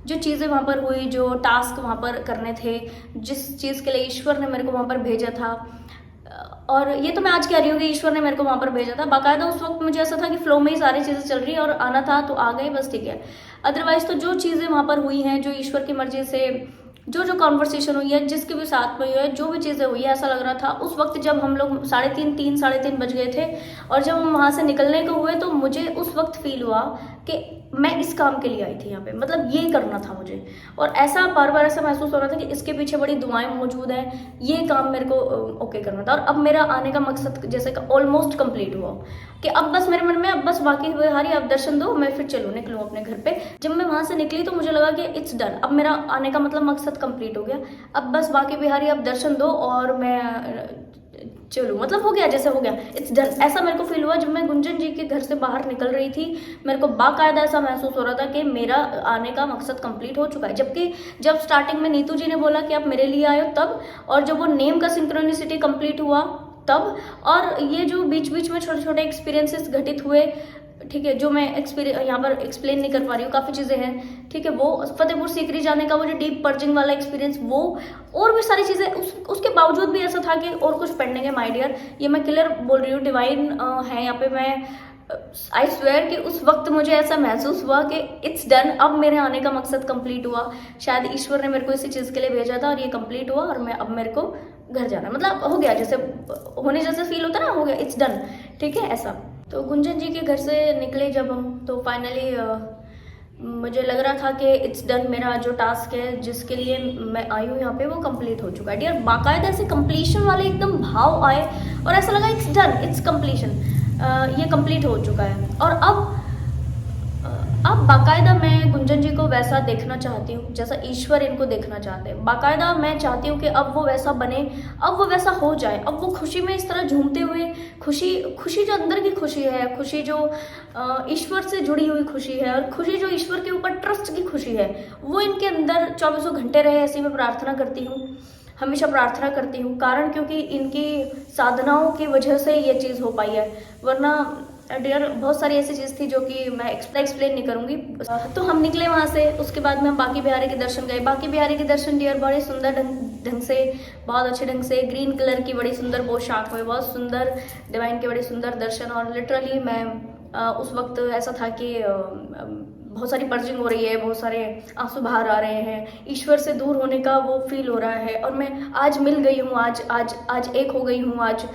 जो चीज़ें वहाँ पर हुई, जो टास्क वहाँ पर करने थे, जिस चीज़ के लिए ईश्वर ने मेरे को वहाँ पर भेजा था, और ये तो मैं आज कह रही हूँ कि ईश्वर ने मेरे को वहाँ पर भेजा था, बाकायदा उस वक्त मुझे ऐसा था कि फ्लो में ही सारी चीज़ें चल रही है और आना था तो आ गए, बस ठीक है। अदरवाइज तो जो चीज़ें वहाँ पर हुई हैं, जो ईश्वर की मर्जी से जो जो कॉन्वर्सेशन हुई है, जिसके भी साथ में हुई है, जो भी चीज़ें हुई है, ऐसा लग रहा था उस वक्त जब हम लोग 3:30 बज गए थे और जब हम वहाँ से निकलने को हुए तो मुझे उस वक्त फील हुआ कि मैं इस काम के लिए आई थी यहाँ पे, मतलब ये करना था मुझे। और ऐसा बार बार ऐसा महसूस हो रहा था कि इसके पीछे बड़ी दुआएं मौजूद हैं, ये काम मेरे को ओके करना था। और अब मेरा आने का मकसद जैसे ऑलमोस्ट कंप्लीट हुआ कि अब बस मेरे मन में अब बस बाकी हुए हारी आप दर्शन दो, मैं फिर चलूँ निकलूँ अपने घर पे। जब मैं वहाँ से निकली तो मुझे लगा कि इट्स डन, अब मेरा आने का मतलब मकसद कंप्लीट हो गया, अब बस बाकी बिहारी आप दर्शन दो और मैं चलो, मतलब हो गया जैसे हो गया, इट्स डन। ऐसा मेरे को फील हुआ जब मैं गुंजन जी के घर से बाहर निकल रही थी। मेरे को बाकायदा ऐसा महसूस हो रहा था कि मेरा आने का मकसद कंप्लीट हो चुका है। जबकि जब स्टार्टिंग में नीतू जी ने बोला कि आप मेरे लिए आए हो तब, और जब वो नेम का सिंक्रोनिसिटी कंप्लीट हुआ तब, और ये जो बीच बीच में छोटे छोटे एक्सपीरियंसेस घटित हुए, ठीक है, जो मैं यहाँ पर एक्सप्लेन नहीं कर पा रही हूँ, काफ़ी चीज़ें हैं, ठीक है, वो फतेहपुर सीकरी जाने का वो जो डीप पर्जिंग वाला एक्सपीरियंस, वो और भी सारी चीज़ें, उसके बावजूद भी ऐसा था कि और कुछ पेंडिंग है माय डियर। ये मैं क्लियर बोल रही हूँ, डिवाइन है यहाँ पे। मैं आई स्वेयर कि उस वक्त मुझे ऐसा महसूस हुआ कि इट्स डन, अब मेरे आने का मकसद कंप्लीट हुआ। शायद ईश्वर ने मेरे को इसी चीज़ के लिए भेजा था और ये कंप्लीट हुआ और मैं अब मेरे को घर जाना, मतलब हो गया, जैसे होने जैसे फील होता ना, हो गया, इट्स डन, ठीक है, ऐसा। तो गुंजन जी के घर से निकले जब हम, तो फाइनली मुझे लग रहा था कि इट्स डन, मेरा जो टास्क है जिसके लिए मैं आई हूँ यहाँ पे वो कंप्लीट हो चुका है डियर। बाकायदा ऐसे कंप्लीशन वाले एकदम भाव आए और ऐसा लगा इट्स डन, इट्स कंप्लीशन, ये कंप्लीट हो चुका है। और अब बाकायदा मैं गुंजन जी को वैसा देखना चाहती हूँ जैसा ईश्वर इनको देखना चाहते हैं। बाकायदा मैं चाहती हूँ कि अब वो वैसा बने, अब वो वैसा हो जाए, अब वो खुशी में इस तरह झूमते हुए, खुशी जो अंदर की खुशी है, खुशी जो ईश्वर से जुड़ी हुई खुशी है, और खुशी जो ईश्वर के ऊपर ट्रस्ट की खुशी है, वो इनके अंदर 24 घंटे रहे, ऐसी मैं प्रार्थना करती हूँ, हमेशा प्रार्थना करती हूँ। कारण क्योंकि इनकी साधनाओं की वजह से ये चीज़ हो पाई है, वरना डियर बहुत सारी ऐसी चीज़ थी जो कि मैं एक्सप्लेन नहीं करूँगी। तो हम निकले वहाँ से, उसके बाद में हम बाकी बिहारी के दर्शन गए। बाकी बिहारी के दर्शन डियर बड़े सुंदर ढंग से, बहुत अच्छे ढंग से, ग्रीन कलर की बड़ी सुंदर पोशाक में, बहुत सुंदर डिवाइन के बड़े सुंदर दर्शन। और लिटरली मैं उस वक्त ऐसा था कि बहुत सारी पर्जिंग हो रही है, बहुत सारे आंसू बाहर आ रहे हैं, ईश्वर से दूर होने का वो फील हो रहा है। और मैं आज मिल गई हूँ, आज एक हो गई हूँ आज।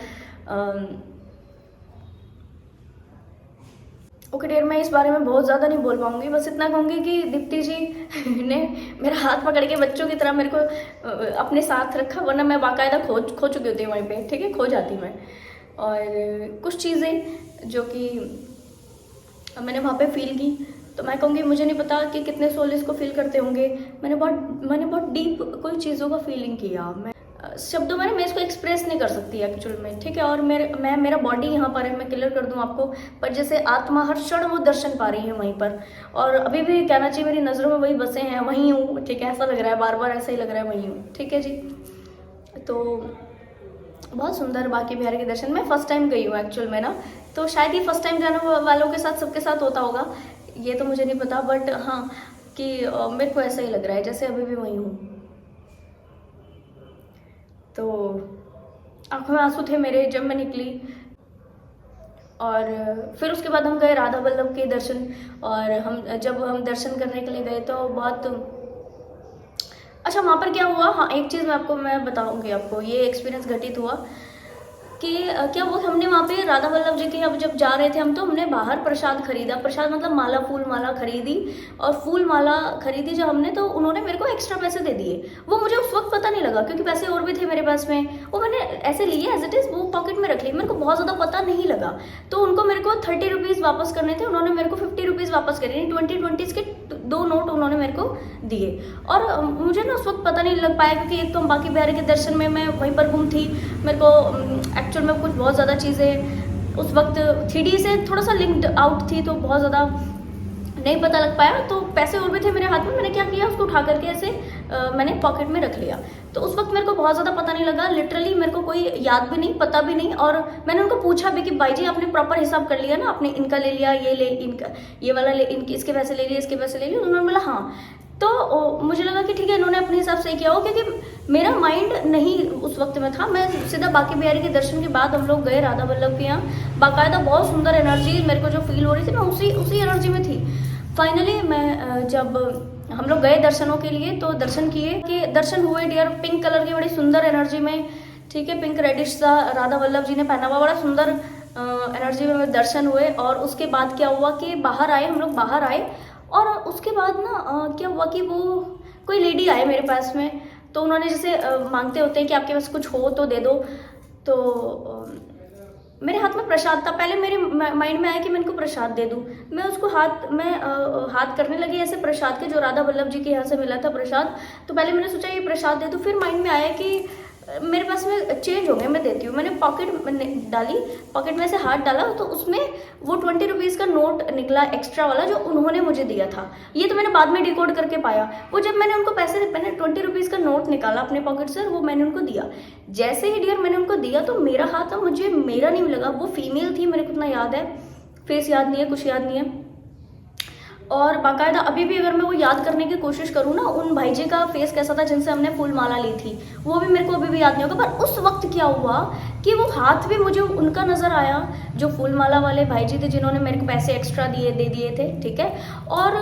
ओके डियर, मैं इस बारे में बहुत ज़्यादा नहीं बोल पाऊंगी, बस इतना कहूँगी कि दीप्ति जी ने मेरा हाथ पकड़ के बच्चों की तरह मेरे को अपने साथ रखा, वरना मैं बाकायदा खो चुकी होती वहीं पे, ठीक है, खो जाती मैं। और कुछ चीज़ें जो कि मैंने वहाँ पे फील की, तो मैं कहूँगी मुझे नहीं पता कि कितने सोल इसको फील करते होंगे। मैंने बहुत डीप कोई चीज़ों का फीलिंग किया, मैं शब्दों में मैं इसको एक्सप्रेस नहीं कर सकती एक्चुअल में, ठीक है। और मेरा बॉडी यहाँ पर है, मैं क्लियर कर दूँ आपको, पर जैसे आत्मा हर क्षण वो दर्शन पा रही है वहीं पर, और अभी भी कहना चाहिए मेरी नज़रों में वही बसे हैं, वहीं हूँ, ठीक है, ऐसा लग रहा है, बार बार ऐसा ही लग रहा है, वहीं हूँ, ठीक है जी। तो बहुत सुंदर बाकी बिहारी के दर्शन, मैं फर्स्ट टाइम गई हूँ एक्चुअल में ना, तो शायद ही फर्स्ट टाइम जाने वालों के साथ सबके साथ होता होगा, ये तो मुझे नहीं पता, बट हाँ कि मेरे को ऐसा ही लग रहा है जैसे अभी भी वहीं हूँ। तो आंखों में आंसू थे मेरे जब मैं निकली, और फिर उसके बाद हम गए राधा वल्लभ के दर्शन। और जब हम दर्शन करने के लिए गए तो बहुत अच्छा, वहाँ पर क्या हुआ, हाँ एक चीज़ मैं बताऊँगी आपको, ये एक्सपीरियंस घटित हुआ कि क्या वो हमने वहाँ पे राधा वल्लभ जी के अब जब जा रहे थे हम, तो हमने बाहर प्रसाद खरीदा, प्रसाद मतलब माला, फूल माला खरीदी, और फूल माला खरीदी जब हमने, तो उन्होंने मेरे को एक्स्ट्रा पैसे दे दिए। वो मुझे उस वक्त पता नहीं लगा क्योंकि पैसे और भी थे मेरे पास में, वो मैंने ऐसे लिए एज इट इज़, वो पॉकेट में रख लिए, मेरे को बहुत ज़्यादा पता नहीं लगा। तो उनको मेरे को 30 रुपीज़ वापस करने थे, उन्होंने मेरे को 50 रुपीज़ वापस करे, 20 के 2 नोट उन्होंने मेरे को दिए। और मुझे ना उस वक्त पता नहीं लग पाया क्योंकि एक तो बाकी बिहारी के दर्शन में मैं वहीं पर गुम थी, मेरे को एक्चुअल में कुछ बहुत ज़्यादा चीज़ें उस वक्त 3D से थोड़ा सा लिंक्ड आउट थी, तो बहुत ज़्यादा नहीं पता लग पाया। तो पैसे और भी थे मेरे हाथ में, मैंने क्या किया, उसको उठा करके ऐसे मैंने पॉकेट में रख लिया। तो उस वक्त मेरे को बहुत ज़्यादा पता नहीं लगा, लिटरली मेरे को कोई याद भी नहीं, पता भी नहीं। और मैंने उनको पूछा भी कि भाई जी आपने प्रॉपर हिसाब कर लिया ना, आपने इनका ले लिया, ये वाला ले, इसके पैसे ले लिए, इसके पैसे ले लिए, उन्होंने बोला हाँ। तो मुझे लगा कि ठीक है, इन्होंने अपने हिसाब से किया हो, क्योंकि मेरा माइंड नहीं उस वक्त में था। मैं सीधा बाकी बिहारी के दर्शन के बाद हम लोग गए राधा वल्लभ के यहाँ, बाकायदा बहुत सुंदर एनर्जी मेरे को जो फील हो रही थी, मैं उसी एनर्जी में थी। फाइनली मैं जब हम लोग गए दर्शनों के लिए, तो दर्शन किए कि दर्शन हुए डियर, पिंक कलर की बड़ी सुंदर एनर्जी में, ठीक है, पिंक रेडिश सा राधा वल्लभ जी ने पहना हुआ, बड़ा सुंदर एनर्जी में दर्शन हुए। और उसके बाद क्या हुआ कि बाहर आए, हम लोग बाहर आए, और उसके बाद ना क्या हुआ कि वो कोई लेडी आए मेरे पास में, तो उन्होंने जैसे मांगते होते हैं कि आपके पास कुछ हो तो दे दो, तो मेरे हाथ में प्रसाद था। पहले मेरे माइंड में आया कि मैं इनको प्रसाद दे दूं, मैं उसको हाथ करने लगी ऐसे प्रसाद के, जो राधा वल्लभ जी के यहाँ से मिला था प्रसाद। तो पहले मैंने सोचा ये प्रसाद दे दूं, फिर माइंड में आया कि मेरे पास में चेंज हो गया, मैं देती हूँ। मैंने पॉकेट डाली, पॉकेट में से हाथ डाला, तो उसमें वो 20 रुपीज़ का नोट निकला एक्स्ट्रा वाला, जो उन्होंने मुझे दिया था। ये तो मैंने बाद में डिकोड करके पाया। वो जब मैंने उनको मैंने 20 रुपीज़ का नोट निकाला अपने पॉकेट से, वो मैंने उनको दिया। जैसे ही डियर मैंने उनको दिया, तो मेरा हाथ मुझे मेरा नहीं लगा, वो फीमेल थी, मेरे को इतना याद है, फेस याद नहीं है, कुछ याद नहीं है। और बाकायदा अभी भी अगर मैं वो याद करने की कोशिश करूँ ना, उन भाई जी का फेस कैसा था जिनसे हमने फूल माला ली थी, वो भी मेरे को अभी भी याद नहीं होगा। पर उस वक्त क्या हुआ कि वो हाथ भी मुझे उनका नज़र आया, जो फूल माला वाले भाई जी थे, जिन्होंने मेरे को पैसे एक्स्ट्रा दे दिए थे, ठीक है। और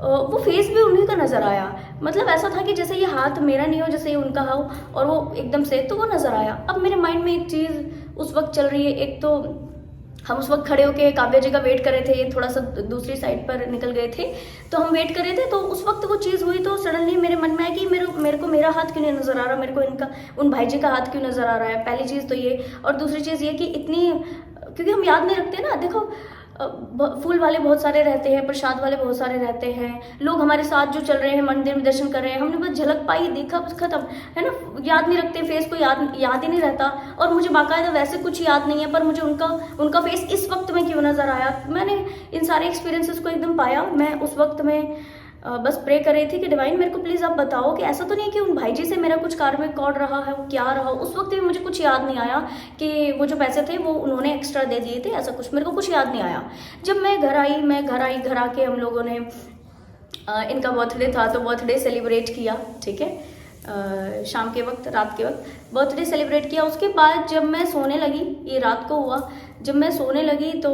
वो फेस भी उन्हीं का नज़र आया। मतलब ऐसा था कि जैसे ये हाथ मेरा नहीं हो, जैसे ये उनका हो, और वो एकदम से तो वो नज़र आया। अब मेरे माइंड में एक चीज़ उस वक्त चल रही है। एक तो हम उस वक्त खड़े होके काव्या जी का वेट कर रहे थे, थोड़ा सा दूसरी साइड पर निकल गए थे, तो हम वेट कर रहे थे। तो उस वक्त वो चीज़ हुई, तो सडनली मेरे मन में आया कि मेरे को मेरा हाथ क्यों नहीं नज़र आ रहा, मेरे को इनका उन भाई जी का हाथ क्यों नज़र आ रहा है। पहली चीज़ तो ये, और दूसरी चीज़ ये कि इतनी, क्योंकि हम याद नहीं रखते ना। देखो फूल वाले बहुत सारे रहते हैं, प्रसाद वाले बहुत सारे रहते हैं, लोग हमारे साथ जो चल रहे हैं, मंदिर में दर्शन कर रहे हैं, हमने बस झलक पाई, देखा, बस खत्म, है ना। याद नहीं रखते, फेस को याद ही नहीं रहता। और मुझे बाकायदा वैसे कुछ याद नहीं है, पर मुझे उनका फेस इस वक्त में क्यों नज़र आया। मैंने इन सारे एक्सपीरियंसेस को एकदम पाया। मैं उस वक्त में बस प्रे कर रही थी कि डिवाइन मेरे को प्लीज़ आप बताओ कि ऐसा तो नहीं है कि उन भाई जी से मेरा कुछ कार्मिक कॉर्ड रहा है, वो क्या रहा। उस वक्त भी मुझे कुछ याद नहीं आया कि वो जो पैसे थे वो उन्होंने एक्स्ट्रा दे दिए थे, ऐसा कुछ मेरे को कुछ याद नहीं आया। जब मैं घर आई, घर आके हम लोगों ने इनका बर्थडे था, तो बर्थडे सेलिब्रेट किया, ठीक है, शाम के वक्त, रात के वक्त बर्थडे सेलिब्रेट किया। उसके बाद जब मैं सोने लगी, ये रात को हुआ, जब मैं सोने लगी तो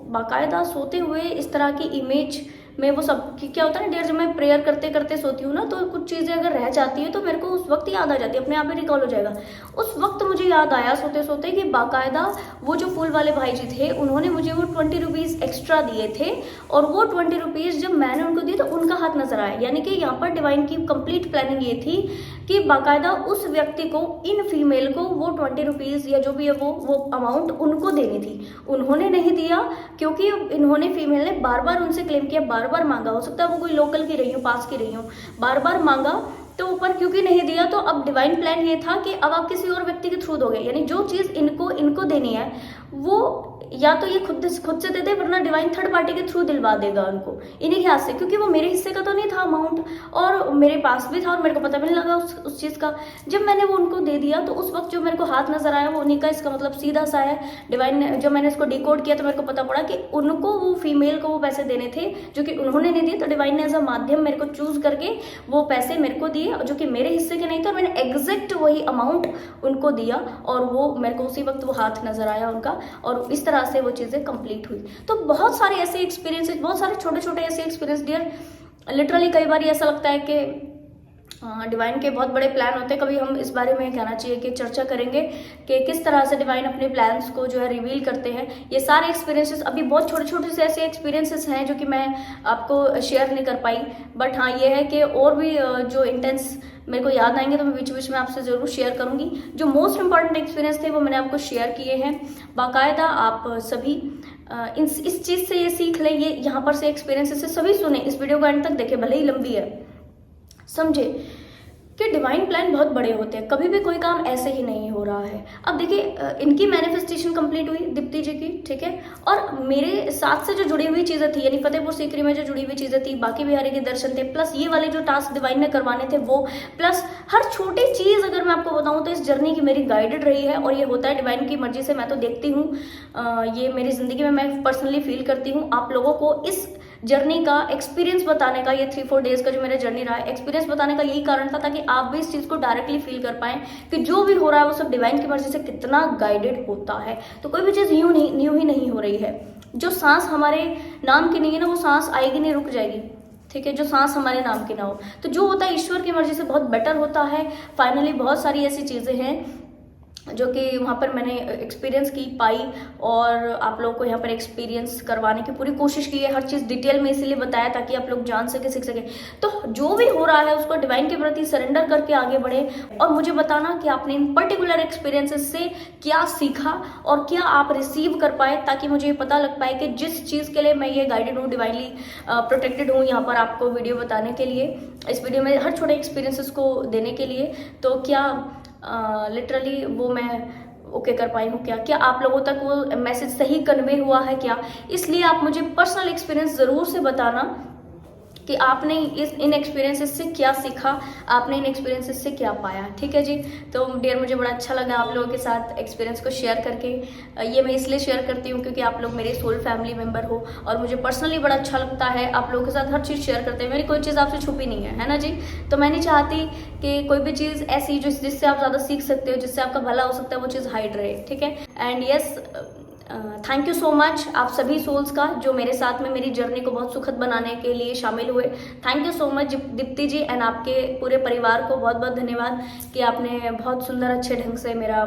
बाकायदा सोते हुए इस तरह की इमेज में वो सब क्या होता है ना डियर, जब मैं प्रेयर करते करते सोती हूँ ना, तो कुछ चीज़ें अगर रह जाती है तो मेरे को उस वक्त याद आ जाती है, अपने आप ही रिकॉल हो जाएगा। उस वक्त मुझे याद आया सोते सोते कि बाकायदा वो जो फूल वाले भाई जी थे, उन्होंने मुझे वो 20 रुपीज़ एक्स्ट्रा दिए थे, और वो 20 रुपीज़ जब मैंने उनको दिए तो उनका हाथ नजर आया। यानी कि यहाँ पर डिवाइन की कंप्लीट प्लानिंग ये थी कि बाकायदा उस व्यक्ति को, इन फीमेल को, वो 20 रुपीज़ या जो भी है वो अमाउंट उनको देनी थी। उन्होंने नहीं दिया, क्योंकि इन्होंने, फीमेल ने बार बार उनसे क्लेम किया, बार बार मांगा। हो सकता है वो कोई लोकल की रही हो, पास की रही हो, बार बार मांगा, तो ऊपर क्योंकि नहीं दिया, तो अब डिवाइन प्लान ये था कि अब आप किसी और व्यक्ति के थ्रू दोगे। यानी जो चीज़ इनको देनी है, वो या तो ये खुद से दे दे, वरना डिवाइन थर्ड पार्टी के थ्रू दिलवा देगा उनको, इन्हीं हाथ से, क्योंकि वो मेरे हिस्से का तो नहीं था अमाउंट, और मेरे पास भी था और मेरे को पता भी नहीं लगा उस चीज़ का। जब मैंने वो उनको दे दिया, तो उस वक्त जो मेरे को हाथ नजर आया वो उन्हीं का। इसका मतलब सीधा सा है, डिवाइन ने, जब मैंने इसको डिकोड किया तो मेरे को पता पड़ा कि उनको, वो फीमेल को वो पैसे देने थे, जो कि उन्होंने नहीं दिए। तो डिवाइन ने एज अ माध्यम मेरे को चूज करके वो पैसे मेरे को दिए, जो कि मेरे हिस्से के नहीं थे, और मैंने एग्जैक्ट वही अमाउंट उनको दिया, और वो मेरे को उसी वक्त वो हाथ नजर आया उनका, और इस तरह से वो चीज़ें कंप्लीट हुई। तो बहुत सारे ऐसे एक्सपीरियंसेस, बहुत सारे छोटे छोटे ऐसे एक्सपीरियंस डियर, लिटरली कई बार ऐसा लगता है कि डिवाइन के बहुत बड़े प्लान होते हैं। कभी हम इस बारे में कहना चाहिए कि चर्चा करेंगे कि किस तरह से डिवाइन अपने प्लान्स को जो है रिवील करते हैं। ये सारे एक्सपीरियंसेस, अभी बहुत छोटे छोटे से ऐसे एक्सपीरियंसेस हैं जो कि मैं आपको शेयर नहीं कर पाई, बट हाँ ये है कि और भी जो इंटेंस मेरे को याद आएंगे तो मैं बीच बीच में आपसे ज़रूर शेयर करूंगी। जो मोस्ट इंपॉर्टेंट एक्सपीरियंस थे वो मैंने आपको शेयर किए हैं। बाकायदा आप सभी इस चीज़ से ये सीख लें, ये यहाँ पर से एक्सपीरियंसेस से सभी सुने, इस वीडियो को एंड तक देखें, भले ही लंबी है, समझे कि डिवाइन प्लान बहुत बड़े होते हैं, कभी भी कोई काम ऐसे ही नहीं हो रहा है। अब देखिए इनकी मैनिफेस्टेशन कंप्लीट हुई, दीप्ति जी की, ठीक है, और मेरे साथ से जो जुड़ी हुई चीज़ें थी, यानी फतेहपुर सीकरी में जो जुड़ी हुई चीज़ें थी, बाकी बिहारी के दर्शन थे, प्लस ये वाले जो टास्क डिवाइन ने करवाने थे वो, प्लस हर छोटी चीज़ अगर मैं आपको बताऊँ तो इस जर्नी की मेरी गाइडेड रही है, और ये होता है डिवाइन की मर्जी से। मैं तो देखती हूँ, ये मेरी ज़िंदगी में मैं पर्सनली फील करती हूँ। आप लोगों को इस जर्नी का एक्सपीरियंस बताने का, ये 3-4 डेज का जो मेरा जर्नी रहा है, एक्सपीरियंस बताने का यही कारण था, ताकि आप भी इस चीज़ को डायरेक्टली फील कर पाएं कि जो भी हो रहा है वो सब डिवाइन की मर्जी से कितना गाइडेड होता है। तो कोई भी चीज़ यूं ही नहीं हो रही है। जो सांस हमारे नाम की नहीं है ना, वो सांस आएगी नहीं, रुक जाएगी, ठीक है, जो सांस हमारे नाम की ना हो। तो जो होता है ईश्वर की मर्जी से बहुत बेटर होता है। फाइनली बहुत सारी ऐसी चीज़ें हैं जो कि वहाँ पर मैंने एक्सपीरियंस की पाई, और आप लोगों को यहाँ पर एक्सपीरियंस करवाने की पूरी कोशिश की है। हर चीज़ डिटेल में इसीलिए बताया ताकि आप लोग जान सके, सीख सके। तो जो भी हो रहा है उसको डिवाइन के प्रति सरेंडर करके आगे बढ़े, और मुझे बताना कि आपने इन पर्टिकुलर एक्सपीरियंसेस से क्या सीखा और क्या आप रिसीव कर पाए, ताकि मुझे ये पता लग पाए कि जिस चीज़ के लिए मैं ये गाइडेड हूँ, डिवाइनली प्रोटेक्टेड हूँ यहाँ पर आपको वीडियो बताने के लिए, इस वीडियो में हर छोटे एक्सपीरियंसेस को देने के लिए, तो क्या लिटरली वो मैं ओके कर पाई हूँ, क्या क्या आप लोगों तक वो मैसेज सही कन्वे हुआ है क्या। इसलिए आप मुझे पर्सनल एक्सपीरियंस ज़रूर से बताना कि आपने इन एक्सपीरियंसेस से क्या सीखा, आपने इन एक्सपीरियंसेस से क्या पाया। ठीक है जी। तो डियर, मुझे बड़ा अच्छा लगा आप लोगों के साथ एक्सपीरियंस को शेयर करके। ये मैं इसलिए शेयर करती हूँ क्योंकि आप लोग मेरे सोल फैमिली मेम्बर हो, और मुझे पर्सनली बड़ा अच्छा लगता है आप लोगों के साथ हर चीज़ शेयर करते हैं। मेरी कोई चीज़ आपसे छुपी नहीं है ना जी। तो मैं नहीं चाहती कि कोई भी चीज़ ऐसी जिससे आप ज़्यादा सीख सकते हो, जिससे आपका भला हो सकता है, वो चीज़ हाइड रहे। ठीक है। And yes, thank you so much आप सभी सोल्स का जो मेरे साथ में मेरी जर्नी को बहुत सुखद बनाने के लिए शामिल हुए। Thank you so much Deepti ji, and आपके पूरे परिवार को बहुत बहुत धन्यवाद कि आपने बहुत सुंदर अच्छे ढंग से मेरा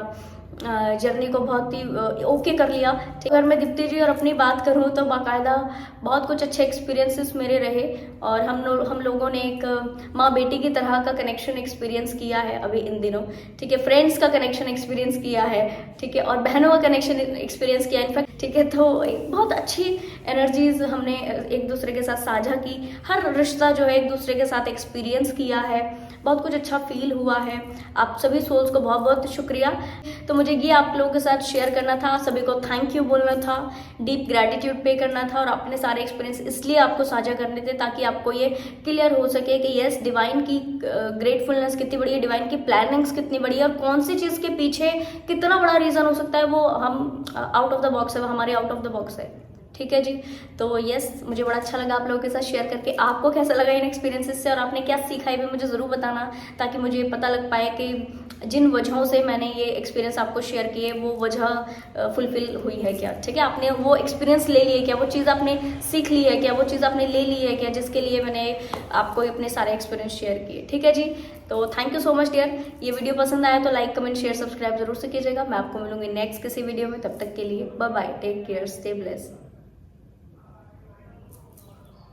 जर्नी को बहुत ही ओके कर लिया। ठीक, अगर मैं दीप्ति जी और अपनी बात करूँ तो बाकायदा बहुत कुछ अच्छे एक्सपीरियंसेस मेरे रहे, और हम लोगों ने एक माँ बेटी की तरह का कनेक्शन एक्सपीरियंस किया है अभी इन दिनों। ठीक है, फ्रेंड्स का कनेक्शन एक्सपीरियंस किया है। ठीक है, और बहनों का कनेक्शन एक्सपीरियंस किया इनफैक्ट। ठीक है, तो एक बहुत अच्छी एनर्जीज हमने एक दूसरे के साथ साझा की। हर रिश्ता जो है एक दूसरे के साथ एक्सपीरियंस किया है, बहुत कुछ अच्छा फील हुआ है। आप सभी सोल्स को बहुत बहुत शुक्रिया। तो मुझे ये आप लोगों के साथ शेयर करना था, सभी को थैंक यू बोलना था, डीप ग्रैटिट्यूड पे करना था, और अपने सारे एक्सपीरियंस इसलिए आपको साझा करने थे ताकि आपको ये क्लियर हो सके कि यस, डिवाइन की ग्रेटफुलनेस कितनी बड़ी है, डिवाइन की प्लानिंग्स कितनी बड़ी है, और कौन सी चीज़ के पीछे कितना बड़ा रीज़न हो सकता है, वो हम आउट ऑफ द बॉक्स है, वो हमारे आउट ऑफ द बॉक्स है। ठीक है जी। तो यस, मुझे बड़ा अच्छा लगा आप लोगों के साथ शेयर करके। आपको कैसा लगा इन एक्सपीरियंसेस से, और आपने क्या सीखा है भी मुझे ज़रूर बताना, ताकि मुझे पता लग पाए कि जिन वजहों से मैंने ये एक्सपीरियंस आपको शेयर किए वो वजह फुलफिल हुई है क्या। ठीक है, आपने वो एक्सपीरियंस ले लिए क्या, वो चीज़ आपने सीख ली है क्या, वो चीज़ आपने ले ली है क्या, जिसके लिए मैंने आपको अपने सारे एक्सपीरियंस शेयर किए। ठीक है जी। तो thank you so much dear. ये वीडियो पसंद आया तो लाइक, कमेंट, शेयर, सब्सक्राइब जरूर से कीजिएगा। मैं आपको मिलूंगी नेक्स्ट किसी वीडियो में। तब तक के लिए bye bye, take care, stay blessed.